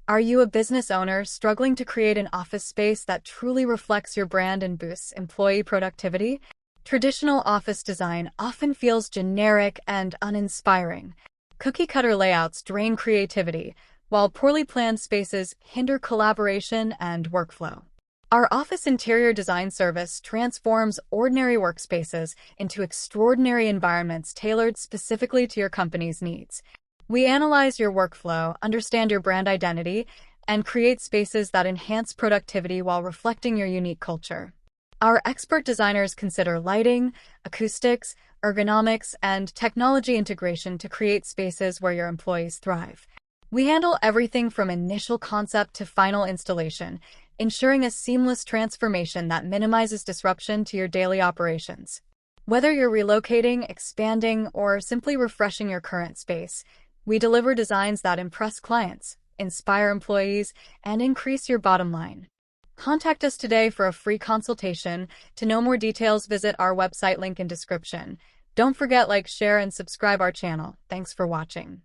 Are you a business owner struggling to create an office space that truly reflects your brand and boosts employee productivity? Traditional office design often feels generic and uninspiring. Cookie-cutter layouts drain creativity, while poorly planned spaces hinder collaboration and workflow. Our office interior design service transforms ordinary workspaces into extraordinary environments tailored specifically to your company's needs. We analyze your workflow, understand your brand identity, and create spaces that enhance productivity while reflecting your unique culture. Our expert designers consider lighting, acoustics, ergonomics, and technology integration to create spaces where your employees thrive. We handle everything from initial concept to final installation, ensuring a seamless transformation that minimizes disruption to your daily operations. Whether you're relocating, expanding, or simply refreshing your current space, we deliver designs that impress clients, inspire employees, and increase your bottom line. Contact us today for a free consultation. To know more details, visit our website link in description. Don't forget, like, share, and subscribe our channel. Thanks for watching.